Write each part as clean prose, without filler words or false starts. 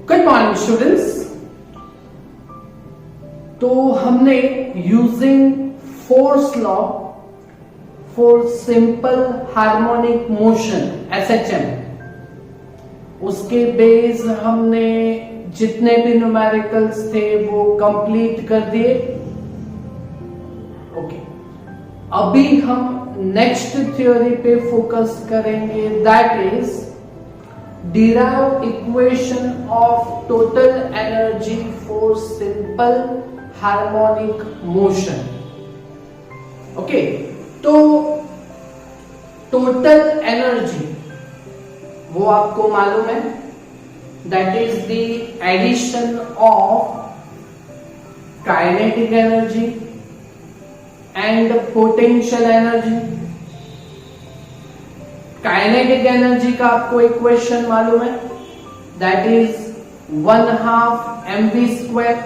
Good morning students. तो हमने using force law for simple harmonic motion SHM, उसके base हमने जितने भी न्यूमेरिकल्स थे वो कंप्लीट कर दिए। ओके, अभी हम नेक्स्ट थ्योरी पे फोकस करेंगे, that is derive equation of total energy for simple harmonic motion। Okay, तो टोटल एनर्जी वो आपको मालूम है, that is the addition of kinetic energy and potential energy. Kinetic energy का आपको इक्वेशन मालूम है, that is 1/2 mv²।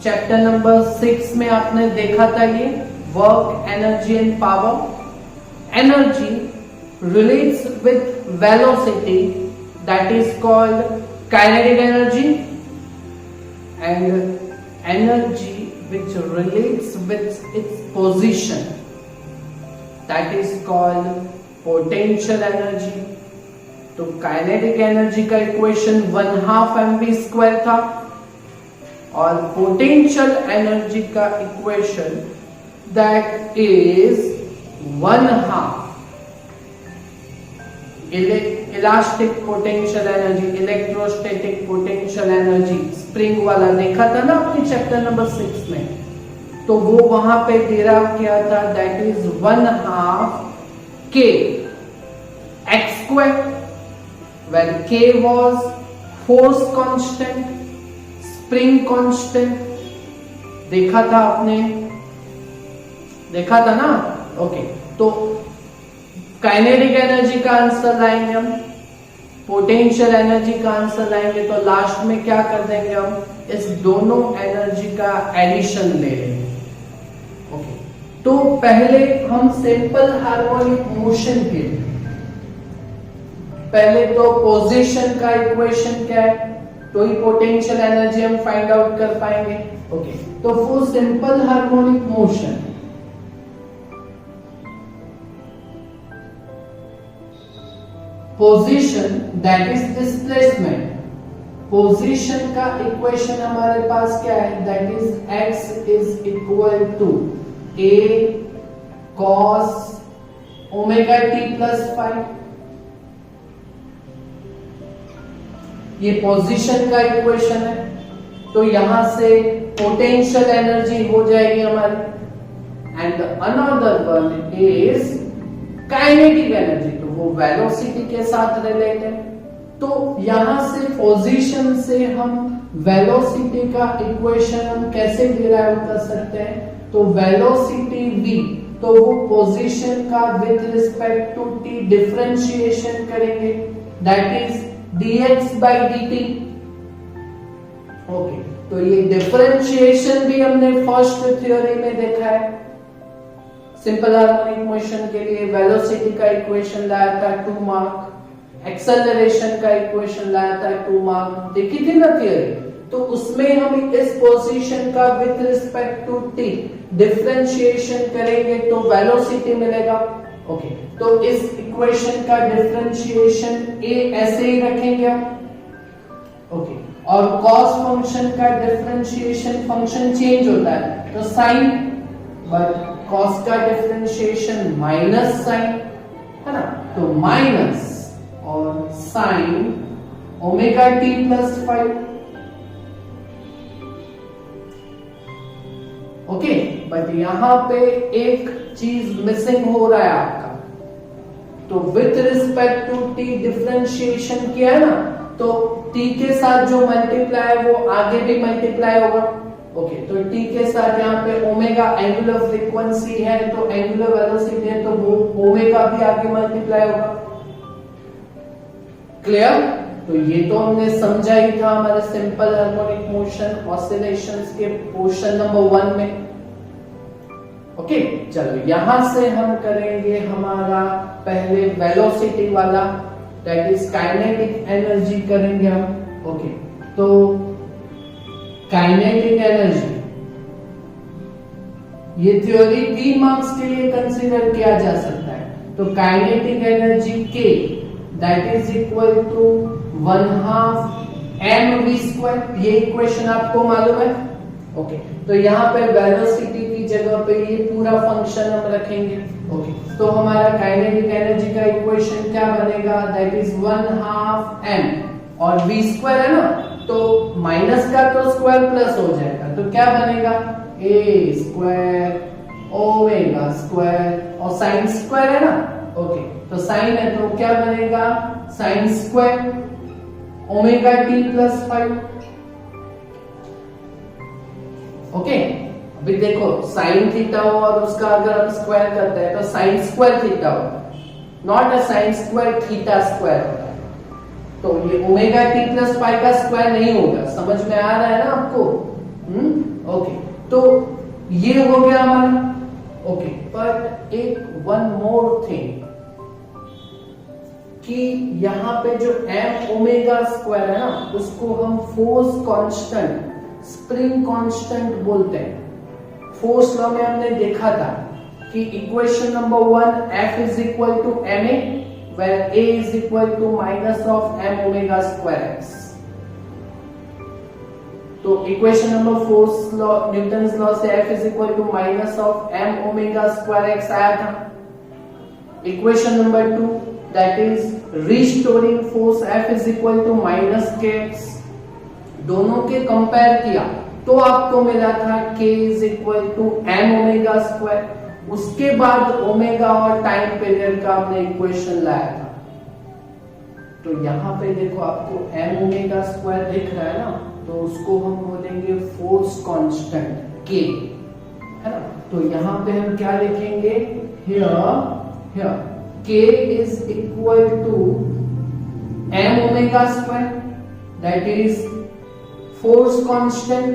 Chapter number 6 में आपने देखा था ये work, energy and power. Energy relates with velocity, that is called kinetic energy, and energy which relates with its position, that is called potential energy। तो kinetic energy का equation 1/2 mv² था, और potential energy का equation that is 1/2 elastic potential energy, electrostatic potential energy. Spring वाला देखा था ना अपनी चैप्टर नंबर 6 में, तो वो वहां पे डिराइव किया था, that is 1/2 k x², where k was force constant, spring constant। देखा था आपने, देखा था ना। ओके, तो काइनेटिक एनर्जी का आंसर लाएंगे हम, पोटेंशियल एनर्जी का आंसर लाएंगे, तो लास्ट में क्या कर देंगे हम, इस दोनों एनर्जी का एडिशन ले लेंगे। ओके, तो पहले हम सिंपल हार्मोनिक मोशन के पहले तो पोजीशन का इक्वेशन क्या है, तो ही पोटेंशियल एनर्जी हम फाइंड आउट कर पाएंगे। ओके, तो for simple harmonic motion position that is displacement, position का इक्वेशन हमारे पास क्या है, that is x is equal to a cos omega t plus 5। ये पोजीशन का इक्वेशन है, तो यहां से पोटेंशियल एनर्जी हो जाएगी हमारी, and another one is kinetic energy, तो वो वेलोसिटी के साथ रिलेटेड। तो यहां से पोजीशन से हम वेलोसिटी का इक्वेशन हम कैसे डिराइव कर सकते हैं, तो वेलोसिटी v, तो वो पोजीशन का with respect to t differentiation करेंगे, दैट इज dx/dt। ओके, तो ये डिफरेंशिएशन भी हमने फर्स्ट थ्योरी में देखा है। सिंपल हार्मोनिक मोशन के लिए वेलोसिटी का इक्वेशन लाया था 2 मार्क, एक्सेलरेशन का इक्वेशन लाया था 2 मार्क, देखी थी ना थ्योरी। तो उसमें हम इस पोजीशन का with respect to t differentiation करेंगे तो वेलोसिटी मिलेगा। ओके, तो इस इक्वेशन का डिफरेंशिएशन a ऐसे ही रखेंगे हम। ओके, और cos फंक्शन का डिफरेंशिएशन, फंक्शन चेंज होता है तो sin, बट cos का डिफरेंशिएशन माइनस साइन है ना, तो माइनस और sine omega t plus 5। Okay, but यहां पे एक चीज मिसिंग हो रहा है आपका, तो with respect to t differentiation किया है ना, तो t के साथ जो मल्टीप्लाई है वो आगे भी मल्टीप्लाई होगा। ओके, तो t के साथ यहाँ पे ओमेगा एंगुलर फ्रीक्वेंसी है, तो एंगुलर वेलोसिटी है, तो वो ओमेगा भी आगे मल्टीप्लाई होगा। क्लियर? तो ये तो हमने समझा ही था हमारे सिंपल हार्मोनिक मोशन ऑसिलेशंस के पोर्शन नंबर 1 में। ओके, चलो यहां से हम करेंगे हमारा पहले वेलोसिटी वाला, दैट इज काइनेटिक एनर्जी करेंगे हम। ओके, तो काइनेटिक एनर्जी, ये थ्योरी 3 मार्क्स के लिए कंसीडर किया जा सकता है। तो kinetic energy K that is equal to 1/2 mv², ये इक्वेशन आपको मालूम है। ओके, तो यहाँ पे वेलोसिटी की जगह पे ये पूरा फंक्शन हम रखेंगे। ओके, तो हमारा काइनेटिक एनर्जी का इक्वेशन क्या बनेगा, दैट इज 1/2 m, और v² है ना, तो माइनस का तो स्क्वायर प्लस हो जाएगा, तो क्या बनेगा a² ओमेगा² और साइन स्क्वायर है ना। ओके, तो साइन है तो क्या बनेगा sin² omega t plus 5। Okay, अभी देखो साइन थीटा हो और उसका अगर हम स्क्वायर करते हैं तो साइन स्क्वायर थीटा होता है, not a sign square theta square होता है। तो ये ओमेगा t प्लस 5 का स्क्वायर नहीं होगा, समझ में आ रहा है ना आपको? ओके, तो ये हो गया हमारा। ओके, बट एक वन मोर थिंग कि यहाँ पे जो m ओमेगा स्क्वायर है ना, उसको हम फोर्स कांस्टेंट, स्प्रिंग कांस्टेंट बोलते हैं। फोर्स लॉ में हमने देखा था कि equation number 1 F is equal to ma where a is equal to minus of m omega square x। तो equation number 4 law, Newton's law से F is equal to minus of m omega square x आया था। Equation number 2 that is restoring force F is equal to minus kx, दोनों के compare किया तो आपको मिला था k is equal to m omega square। उसके बाद ओमेगा और टाइम पीरियड का हमने इक्वेशन लाया था। तो यहाँ पे देखो आपको m ओमेगा स्क्वायर दिख रहा है ना, तो उसको हम बोलेंगे फोर्स कांस्टेंट k, है ना। तो यहाँ पे हम क्या लिखेंगे, here k is equal to m omega square, that is force constant।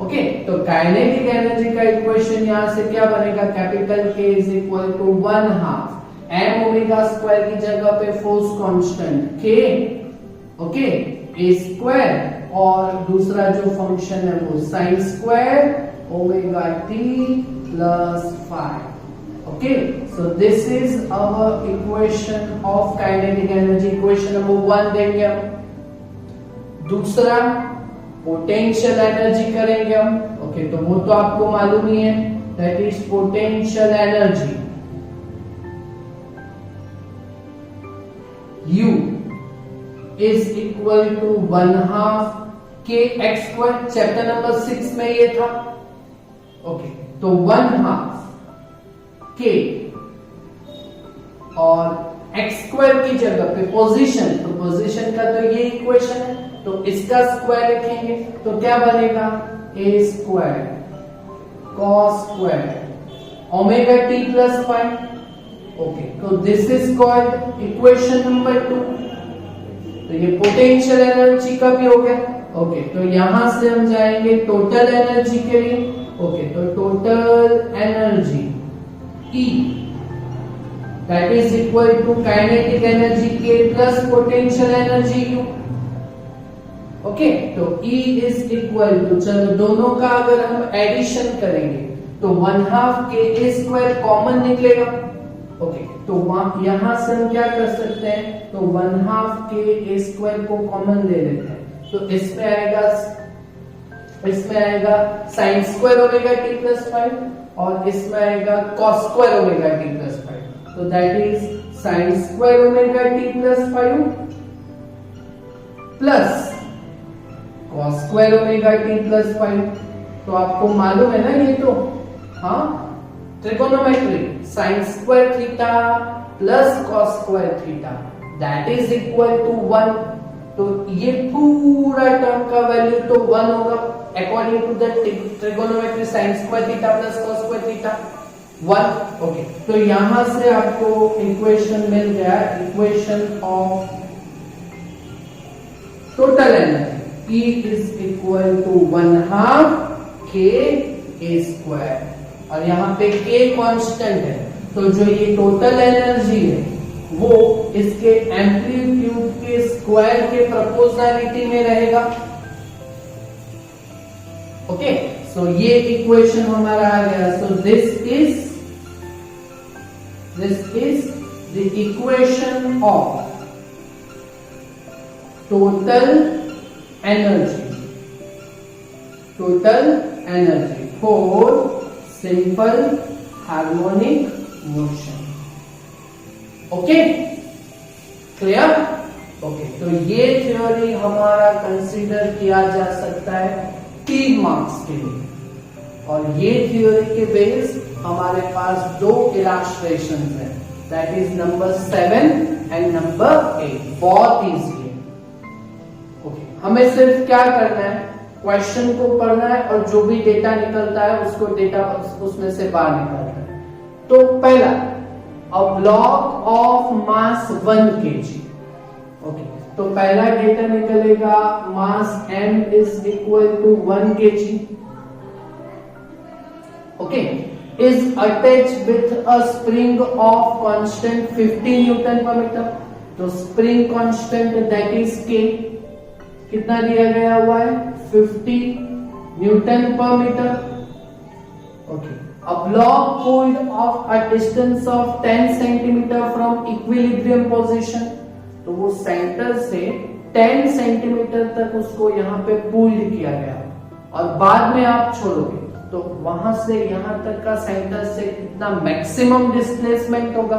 Okay, तो काइनेटिक एनर्जी का इक्वेशन यहां से क्या बनेगा, capital K is equal to 1/2 m omega square की जगह पे force constant K, okay, a square और दूसरा जो फंक्शन है वो sine square omega t plus 5। Okay, so this is our equation of kinetic energy. Equation number 1 देंगे हम। दूसरा पोटेंशियल एनर्जी करेंगे हम। ओके, तो वो तो आपको मालूम ही है, that is potential energy U is equal to 1/2 kx²। Chapter number 6 में ये था। ओके, तो 1/2 k और x² की जगह पे पोजीशन, तो पोजीशन का तो ये इक्वेशन है, तो इसका स्क्वायर लिखेंगे तो क्या बनेगा a² cos² omega t plus 5। Okay, तो this is called equation number 2। तो ये पोटेंशियल एनर्जी का भी हो गया। ओके, तो यहां से हम जाएंगे टोटल एनर्जी के लिए। ओके, तो total energy E that is equal to kinetic energy K plus potential energy U। Okay, तो E इज इक्वल टू, चलो दोनों का अगर हम एडिशन करेंगे तो 1/2 ka² कॉमन निकलेगा। ओके, तो यहां से हम क्या कर सकते हैं, तो 1/2 ka² को कॉमन ले लेते हैं, तो इसमें आएगा sine square omega t plus 5 और इसमें आएगा cos square omega t plus 5। तो that is sine square omega t plus 5 plus cos square omega t plus 5। तो आपको मालूम है ना ये तो, हाँ, trigonometry, sine square theta plus cos square theta that is equal to 1। तो ये पूरा टर्म का वैल्यू तो 1 होगा according to the trigonometry, sine square theta plus cos square theta 1। Okay, तो यहां से आपको इक्वेशन मिल गया, equation of total energy E is equal to 1/2 ka²। और यहाँ पे K कांस्टेंट है, तो जो ये टोटल एनर्जी है वो इसके एम्पलीट्यूड के स्क्वायर के प्रोपोर्शनलिटी में रहेगा। ओके, सो ये इक्वेशन हमारा आ गया। सो this is the equation of total energy for simple harmonic motion। Okay, clear? Okay, तो ये थ्योरी हमारा कंसीडर किया जा सकता है 3 मार्क्स के लिए, और ये थ्योरी के बेस हमारे पास 2 इलस्ट्रेशन है, that is number 7 and number 8। बहुत इजी है। ओके, हमें सिर्फ क्या करना है, क्वेश्चन को पढ़ना है और जो भी डेटा निकलता है उसको डेटा उसमें से बाहर निकालना है। तो पहला, a block of mass 1 kg। Okay, तो पहला डेटा निकलेगा mass m is equal to 1 kg। Okay, is attached with a spring of constant 50 newton per meter. तो spring constant that is k कितना दिया गया हुआ है, 50 newton per meter. Okay, a block pulled of a distance of 10 centimeter from equilibrium position. तो वो centre से 10 centimetre तक उसको यहाँ पे पुल्ड किया गया, और बाद में आप छोड़ोगे तो वहां से यहां तक का सेंटर से कितना मैक्सिमम डिस्प्लेसमेंट होगा।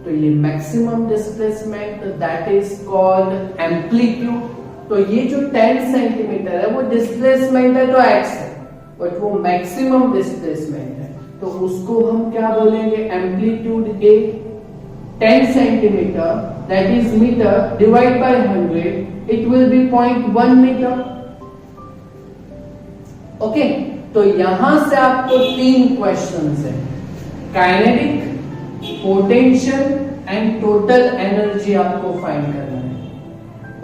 तो ये maximum displacement that is called amplitude. तो ये जो 10 सेंटीमीटर है वो डिस्प्लेसमेंट है तो x है, बट वो मैक्सिमम डिस्प्लेसमेंट है, तो उसको हम क्या बोलेंगे, amplitude a 10 centimeter that is meter divide by 100, it will be 0.1 meter. Okay, तो यहां से आपको 3 क्वेश्चंस है, kinetic, potential and total energy आपको फाइंड करना है।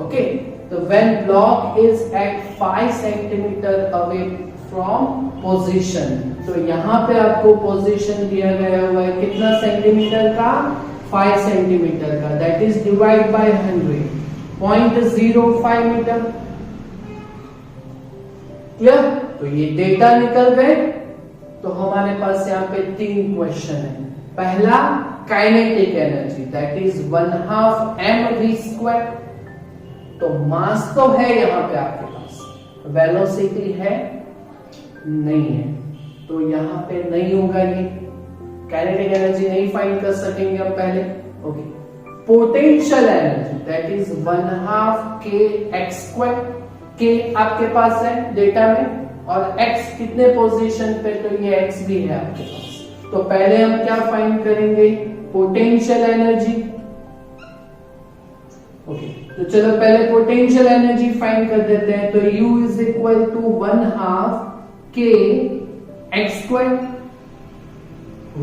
ओके, तो when block is at 5 centimeter away from position, तो यहां पे आपको पोजीशन दिया गया हुआ है कितना सेंटीमीटर का, 5 सेंटीमीटर का, that is divide by 100, 0.05 meter. Clear? तो ये डेटा निकल गए। तो हमारे पास यहाँ पे 3 क्वेश्चन है। पहला, kinetic energy that is 1/2 mv²। तो मास तो है यहाँ पे आपके पास, वेलोसिटी है नहीं है, तो यहाँ पे नहीं होगा, ये काइनेटिक एनर्जी नहीं फाइंड कर सकेंगे हम पहले। Okay, potential energy that is 1/2 kx²। k आपके पास है डेटा में, और x कितने पोजीशन पे, तो ये x भी है आपके पास। तो पहले हम क्या फाइंड करेंगे, पोटेंशियल एनर्जी। ओके, तो चलो पहले पोटेंशियल एनर्जी फाइंड कर देते हैं। तो U is equal to 1/2 kx²,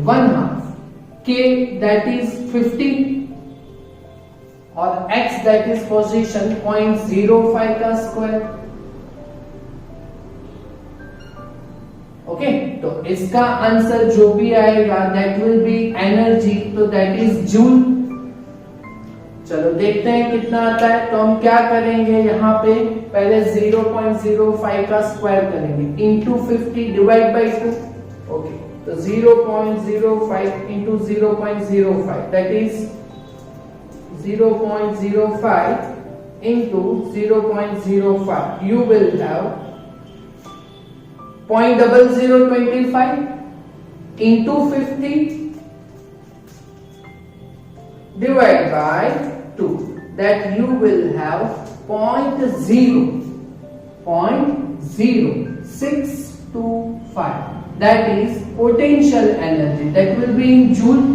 1/2 k that is 50, और x दैट इज पोजीशन 0.05 का स्क्वायर। ओके, तो इसका आंसर जो भी आएगा दैट विल बी एनर्जी, तो दैट इज जूल। चलो देखते हैं कितना आता है। तो हम क्या करेंगे, यहाँ पे पहले 0.05 का स्क्वायर करेंगे इंटू 50 डिवाइड बाई 2। ओके, तो 0.05 into 0.05 that is 0.05 into 0.05, you will have 0.0025 into 50 divided by 2, that you will have 0.0625, that is potential energy, that will be in joule।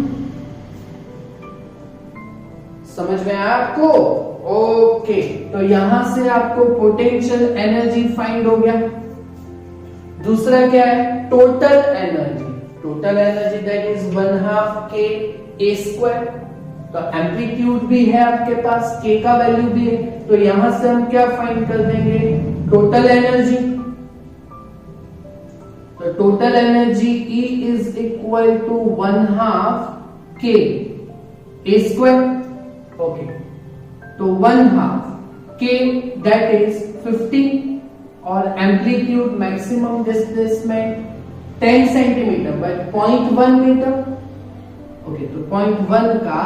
समझ में आया आपको? ओके, तो यहां से आपको पोटेंशियल एनर्जी फाइंड हो गया। दूसरा क्या है, total energy. Total energy that is 1/2 kA²। तो एम्पलीट्यूड भी है आपके पास, k का वैल्यू भी है, तो यहां से हम क्या फाइंड कर देंगे, टोटल एनर्जी। तो total energy E is equal to 1/2 k a square, okay, तो 1/2 k that is 50 और amplitude maximum displacement 10 centimeter by 0.1 meter, okay, तो 0.1 का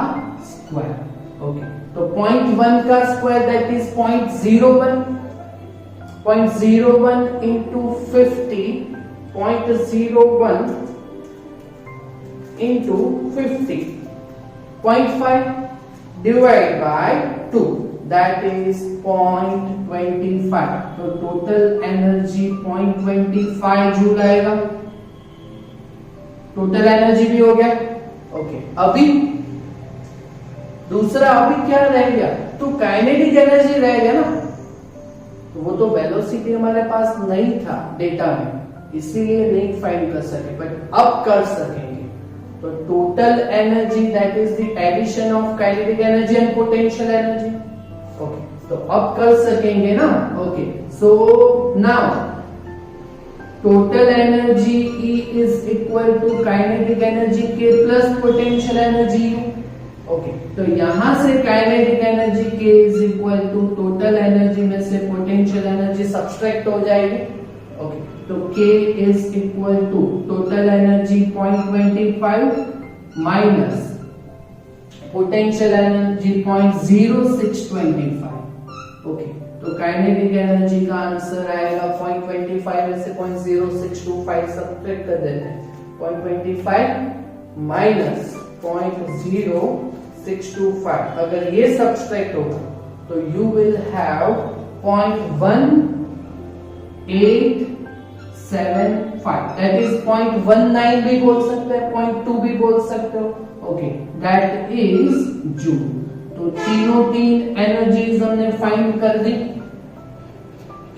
स्क्वायर, ओके, तो 0.1 का square that is 0.01, 0.01 into 50, 0.01 into 50, 0.5 divided by 2 that is 0.25, तो total energy 0.25 joule आएगा, total energy भी हो गया, ओके। अभी दूसरा अभी क्या रह गया, तो काइनेटिक एनर्जी रह गया ना, तो वो तो वेलोसिटी हमारे पास नहीं था डेटा में, इसीलिए नहीं फाइंड कर सके, बट अब कर सकेंगे। तो total energy that is the addition of kinetic energy and potential energy, okay, तो अब कर सकेंगे ना, okay. So now total energy E is equal to kinetic energy K plus potential energy U, okay, तो यहां से kinetic energy K is equal to total energy में से पोटेंशियल एनर्जी सब्सट्रैक्ट हो जाएगी, ओके, तो K is equal to total energy 0.25 minus potential energy 0.0625, okay, तो kinetic energy का आंसर आएगा 0.25 में से 0.0625 सब्ट्रैक्ट कर देते हैं, 0.25 माइनस 0.0625, अगर ये सब्सट्रैक्ट होगा तो you will have 0.1875, that is 0.19 भी बोल सकते हैं, 0.2 भी बोल सकते हो, ओके, दैट इज जूल। तो तीन एनर्जीज हमने फाइंड कर दी।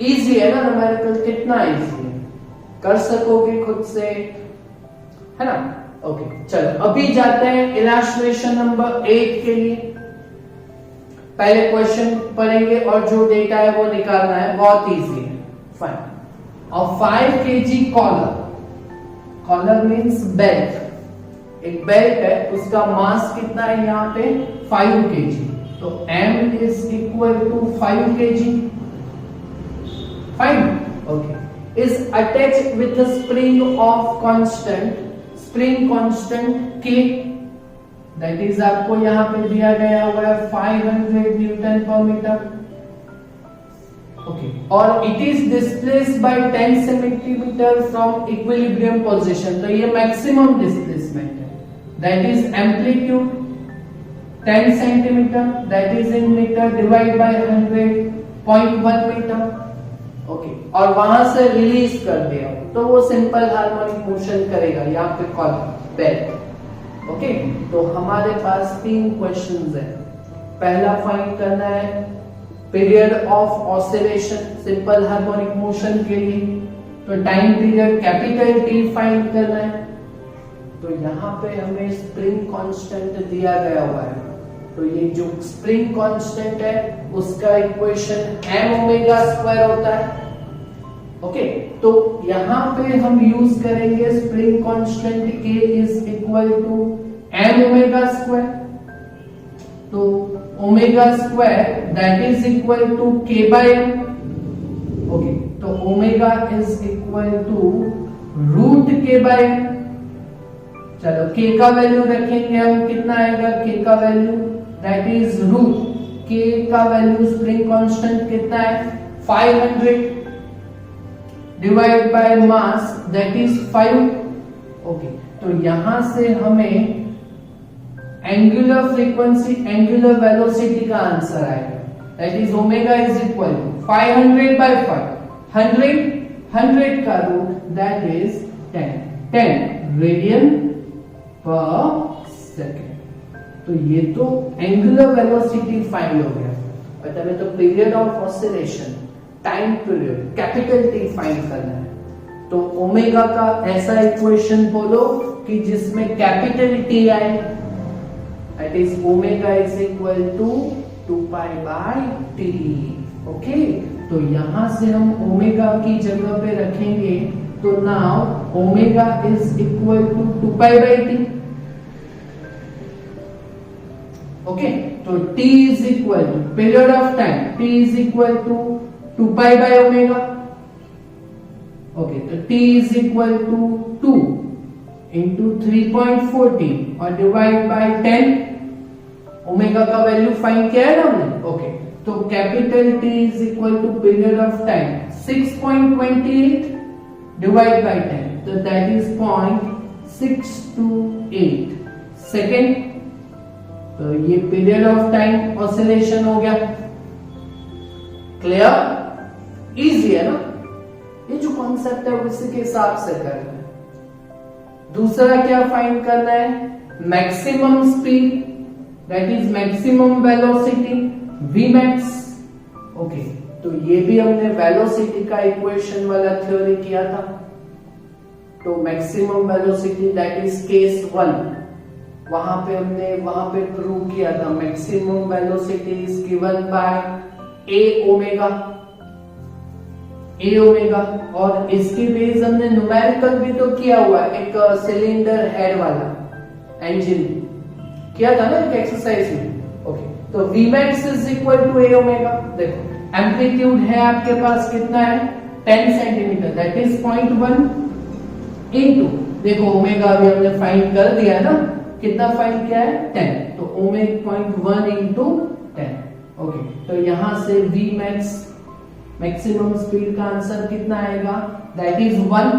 इजी है ना न्यूमेरिकल, कितना इजी है, कर सकोगे खुद से, है ना, ओके। चलो अभी जाते हैं इलस्ट्रेशन नंबर 8 के लिए। पहले क्वेश्चन पढ़ेंगे और जो डेटा है वो निकालना है, बहुत इजी है, फाइन। और 5 kg कॉलर मींस बेल्ट, एक बेल्ट है, उसका मास कितना है यहाँ पे 5 kg, तो m is equal to 5 kg, fine, okay, is attached with a spring of constant, spring constant K, that is आपको यहां पे दिया गया हुआ है 500 न्यूटन पर मीटर, ओके, और it is displaced by 10 centimeter from equilibrium position, तो ये मैक्सिमम डिस्प्लेसमेंट है, that is amplitude 10 centimeter, that is in meter, divide by 100, 0.1 meter, okay, और वहां से रिलीज कर दिया तो वो सिंपल हार्मोनिक मोशन करेगा यहाँ पे कॉलम बेल्ट, ओके। तो हमारे पास 3 क्वेश्चंस है। पहला फाइंड करना है period of oscillation simple harmonic motion के लिए, तो time period capital T find करना है। तो यहाँ पे हमें स्प्रिंग कांस्टेंट दिया गया हुआ है, तो ये जो स्प्रिंग कांस्टेंट है उसका इक्वेशन m ओमेगा स्क्वायर होता है, ओके। तो यहाँ पे हम यूज करेंगे spring constant K is equal to m omega square, तो omega square that is equal to K by m, okay, तो omega is equal to root K by m। चलो K का वैल्यू रखेंगे हम, कितना आएगा K का value, that is root K का वैल्यू स्प्रिंग कांस्टेंट कितना है 500 divide by mass that is 5, okay. तो यहां से हमें एंगुलर फ्रीक्वेंसी, एंगुलर वेलोसिटी का आंसर आएगा, that is omega is equal to 500 by 5, 100 का root that is 10 radian per second. तो ये तो एंगुलर वेलोसिटी फाइंड हो गया, और हमें तो period of oscillation, time period capital T find करना है। तो ओमेगा का ऐसा इक्वेशन बोलो कि जिसमें कैपिटल T आए, that is omega is equal to 2 pi by T, okay. तो यहां से हम ओमेगा की जगह पे रखेंगे, तो now omega is equal to 2 pi by T, okay, तो t is equal to period of time, t is equal to 2 pi by omega. Okay, तो t is equal to 2 into 3.14 और डिवाइड बाय 10। ओमेगा का value find किया है ना हमने। Okay, तो capital T is equal to period of time 6.28 divide by 10, तो that is 0.628 second. तो ये पीरियड ऑफ टाइम ऑसिलेशन हो गया। क्लियर? इजी है ना? ये जो कॉन्सेप्ट है उसी के हिसाब से करना है। दूसरा क्या फाइंड करना है? Maximum speed, that is maximum velocity Vmax। Okay, तो ये भी हमने वेलोसिटी का इक्वेशन वाला थ्योरी किया था। तो maximum velocity that is case 1, वहां पे प्रूव किया था maximum velocity is given by a omega. और इसके बेस हमने न्यूमेरिकल भी तो किया हुआ है, एक सिलेंडर हेड वाला इंजन किया था ना एक एक्सरसाइज में। ओके, तो Vmax is equal to a omega. देखो एम्पलीट्यूड है आपके पास कितना है? 10 सेंटीमीटर, दैट इज 0.1 इंटू, देखो ओमेगा अभी हमने फाइंड कर दिया है ना, कितना फाइंड किया है? 10, तो ओमेगा 0.1 इंटू 10। ओके, तो यहां से Vmax मैक्सिमम स्पीड का आंसर कितना आएगा? दैट इज 1,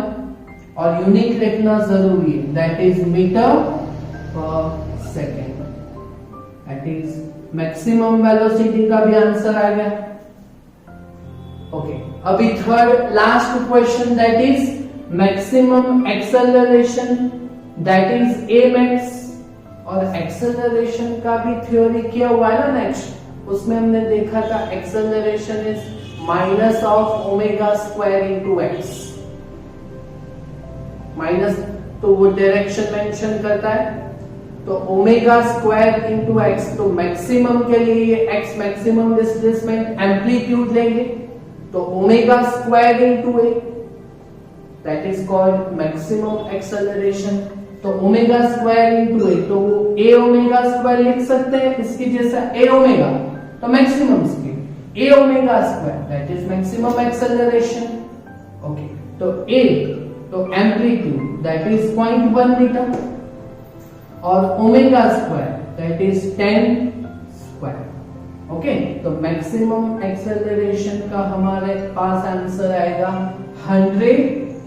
और यूनिट रखना जरूरी है, दैट इज मीटर पर second. That is maximum velocity का भी आंसर आ गया। ओके, अभी third last question, that is maximum acceleration, that is Amax। और एक्सेलरेशन का भी थ्योरी किया हुआ है ना नेक्स्ट, उसमें हमने देखा था acceleration is minus of omega square into x. Minus तो वो डायरेक्शन मेंशन करता है, तो ओमेगा स्क्वायर इंटू एक्स। तो मैक्सिमम के लिए ये एक्स मैक्सिमम डिस्प्लेसमेंट एम्पलीट्यूड लेंगे, तो omega square into A, that is called maximum acceleration. तो ओमेगा स्क्वायर इंटू ए, तो ए ओमेगा स्क्वायर लिख सकते हैं इसकी जैसा, ए ओमेगा तो maximum speed, A omega square that is maximum acceleration. Okay, तो ए तो एम्पलीट्यूड दैट इज 0.1 मीटर, और omega square that is 10 square. Okay, तो मैक्सिमम एक्सेलरेशन का हमारे पास आंसर आएगा 100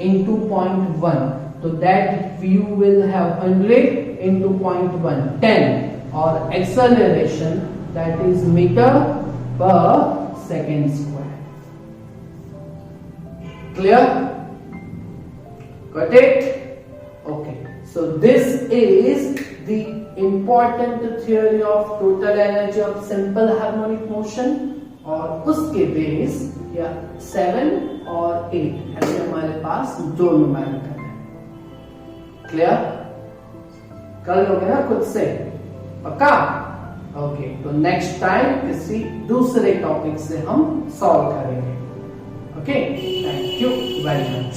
इंटू 0.1, तो that you will have 100 into 0.1 10, और एक्सेलरेशन दैट इज मीटर पर second square. Clear? Got it? Okay. So this is the important theory of total energy of simple harmonic motion, और उसके base या 7 और 8 ऐसे हमारे पास दो न्यूमेरिकल है। क्लियर? कर लोगे ना खुद से? पक्का? ओके, तो नेक्स्ट टाइम किसी दूसरे टॉपिक से हम सॉल्व करेंगे। Okay, thank you very much.